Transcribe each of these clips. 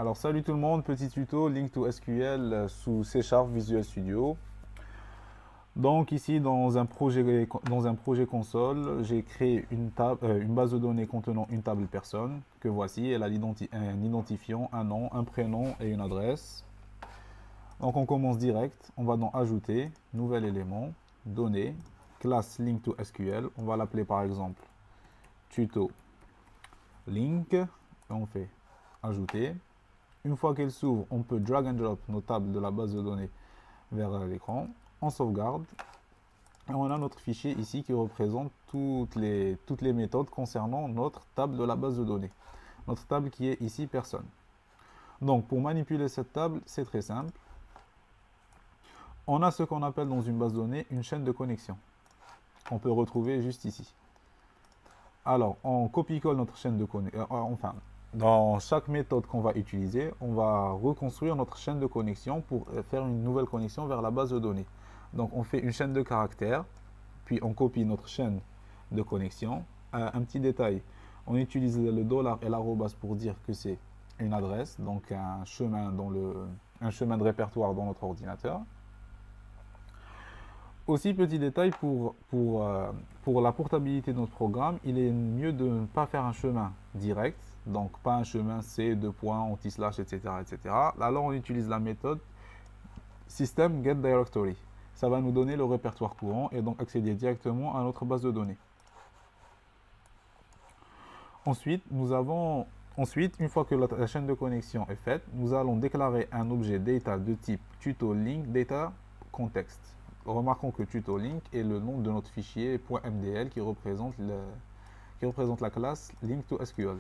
Alors salut tout le monde, petit tuto Link to SQL sous C# Visual Studio. Donc ici dans un projet console, j'ai créé une base de données contenant une table personne que voici. Elle a un identifiant, un nom, un prénom et une adresse. Donc on commence direct, on va dans ajouter, nouvel élément, données, classe Link to SQL. On va l'appeler par exemple tuto link. Et on fait ajouter. Une fois qu'elle s'ouvre, on peut drag and drop nos tables de la base de données vers l'écran. On sauvegarde. Et on a notre fichier ici qui représente toutes les méthodes concernant notre table de la base de données. Notre table qui est ici personne. Donc pour manipuler cette table, c'est très simple. On a ce qu'on appelle dans une base de données une chaîne de connexion. On peut retrouver juste ici. Alors on copie-colle notre chaîne de connexion. Dans chaque méthode qu'on va utiliser, on va reconstruire notre chaîne de connexion pour faire une nouvelle connexion vers la base de données. Donc on fait une chaîne de caractères, puis on copie notre chaîne de connexion. Un petit détail, on utilise le dollar et l'arrobas pour dire que c'est une adresse, donc un chemin de répertoire dans notre ordinateur. Aussi, petit détail, pour la portabilité de notre programme, il est mieux de ne pas faire un chemin direct, donc pas un chemin C, deux points, anti-slash, etc., etc. Alors on utilise la méthode system get directory. Ça va nous donner le répertoire courant et donc accéder directement à notre base de données. Ensuite, une fois que la chaîne de connexion est faite, nous allons déclarer un objet data de type tuto link data context. Remarquons que tuto link est le nom de notre fichier .mdl qui représente la classe link to SQL.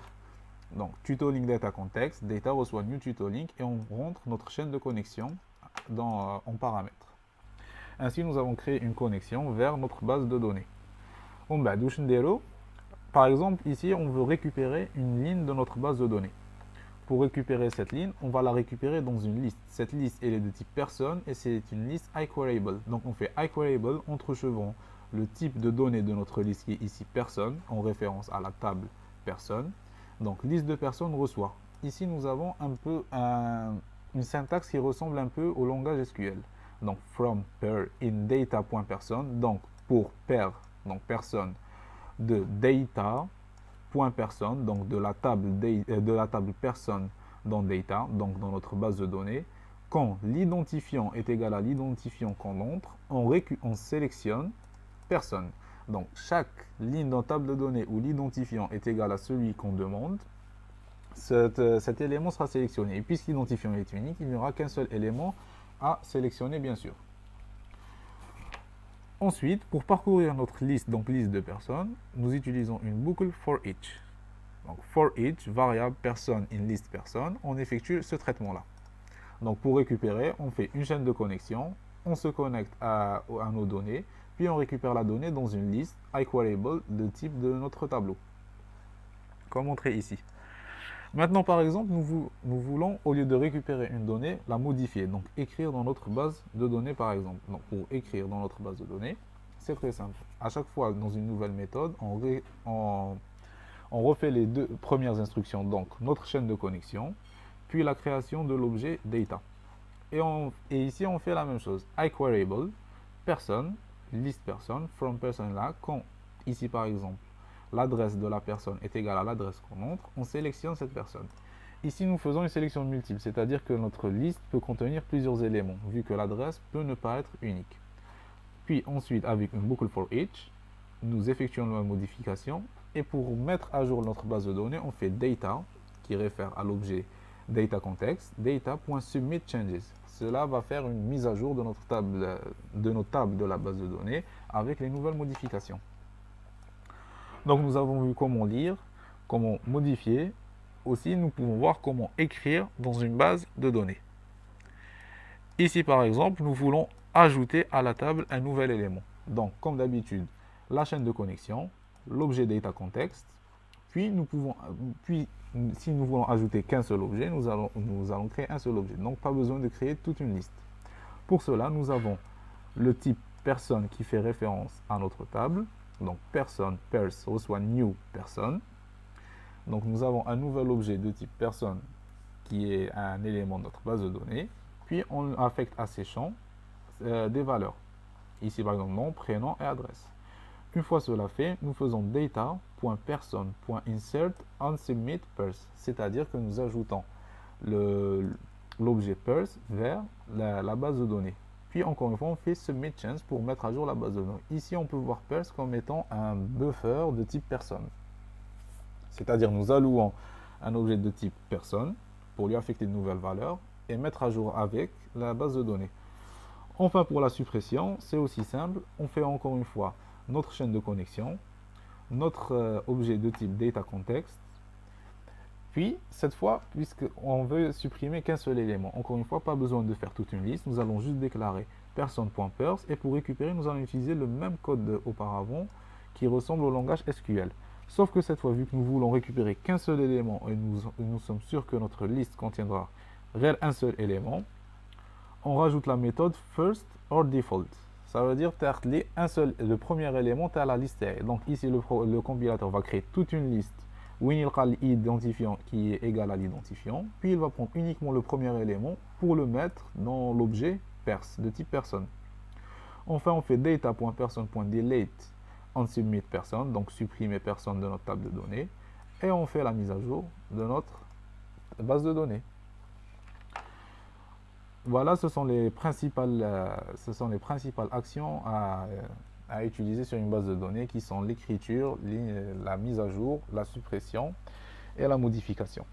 Donc tuto link data context, data reçoit new tuto link et on rentre notre chaîne de connexion en paramètres. Ainsi, nous avons créé une connexion vers notre base de données. Par exemple, ici, on veut récupérer une ligne de notre base de données. Pour récupérer cette ligne, on va la récupérer dans une liste. Cette liste, elle est de type personne et c'est une liste iQueryable. Donc on fait iQueryable entrechevant le type de données de notre liste qui est ici personne, en référence à la table personne. Donc liste de personnes reçoit. Ici, nous avons une syntaxe qui ressemble un peu au langage SQL. Donc from per in data.person, donc pour per, donc personne, de data.person, donc de la table personne dans data, donc dans notre base de données. Quand l'identifiant est égal à l'identifiant qu'on entre, on sélectionne personne. Donc chaque ligne dans table de données où l'identifiant est égal à celui qu'on demande, cet élément sera sélectionné. Et puisque l'identifiant est unique, il n'y aura qu'un seul élément à sélectionner, bien sûr. Ensuite, pour parcourir notre liste, donc liste de personnes, nous utilisons une boucle for each. Donc for each, variable personne in list personne, on effectue ce traitement-là. Donc pour récupérer, on fait une chaîne de connexion, on se connecte à nos données, puis on récupère la donnée dans une liste iQueryable de type de notre tableau, comme montré ici. Maintenant, par exemple, nous voulons, au lieu de récupérer une donnée, la modifier, donc écrire dans notre base de données, par exemple. Donc, pour écrire dans notre base de données, c'est très simple. À chaque fois, dans une nouvelle méthode, on refait les deux premières instructions, donc notre chaîne de connexion, puis la création de l'objet data. Et ici, on fait la même chose. iQueryable, personne, list person, from person là, quand ici, par exemple, l'adresse de la personne est égale à l'adresse qu'on entre, on sélectionne cette personne. Ici, nous faisons une sélection multiple, c'est-à-dire que notre liste peut contenir plusieurs éléments, vu que l'adresse peut ne pas être unique. Puis ensuite, avec une boucle for each, nous effectuons la modification, et pour mettre à jour notre base de données, on fait data, qui réfère à l'objet data context, data.submit changes. Cela va faire une mise à jour de nos tables de la base de données avec les nouvelles modifications. Donc nous avons vu comment lire, comment modifier. Aussi, nous pouvons voir comment écrire dans une base de données. Ici, par exemple, nous voulons ajouter à la table un nouvel élément. Donc, comme d'habitude, la chaîne de connexion, l'objet data context, puis si nous voulons ajouter qu'un seul objet, nous allons créer un seul objet. Donc, pas besoin de créer toute une liste. Pour cela, nous avons le type personne qui fait référence à notre table. Donc personne, pers reçoit new personne. Donc nous avons un nouvel objet de type personne qui est un élément de notre base de données, puis on affecte à ces champs des valeurs. Ici par exemple nom, prénom et adresse. Une fois cela fait, nous faisons data.person.insert onSubmitPers, c'est-à-dire que nous ajoutons l'objet pers vers la base de données. Puis encore une fois, on fait submitChange pour mettre à jour la base de données. Ici, on peut voir pers comme étant un buffer de type personne. C'est-à-dire nous allouons un objet de type personne pour lui affecter de nouvelles valeurs et mettre à jour avec la base de données. Enfin, pour la suppression, c'est aussi simple. On fait encore une fois notre chaîne de connexion, notre objet de type dataContext. Puis, cette fois, puisqu'on veut supprimer qu'un seul élément, encore une fois, pas besoin de faire toute une liste, nous allons juste déclarer person.pers et pour récupérer, nous allons utiliser le même code d'auparavant qui ressemble au langage SQL. Sauf que cette fois, vu que nous voulons récupérer qu'un seul élément et nous sommes sûrs que notre liste contiendra un seul élément, on rajoute la méthode first or default. Ça veut dire le premier élément à la liste. Donc ici, le compilateur va créer toute une liste où il y aura l'identifiant qui est égal à l'identifiant, puis il va prendre uniquement le premier élément pour le mettre dans l'objet pers de type personne. Enfin, on fait data.person.delete onSubmitPerson, donc supprimer personne de notre table de données, et on fait la mise à jour de notre base de données. Voilà, ce sont les principales actions à utiliser sur une base de données qui sont l'écriture, la mise à jour, la suppression et la modification.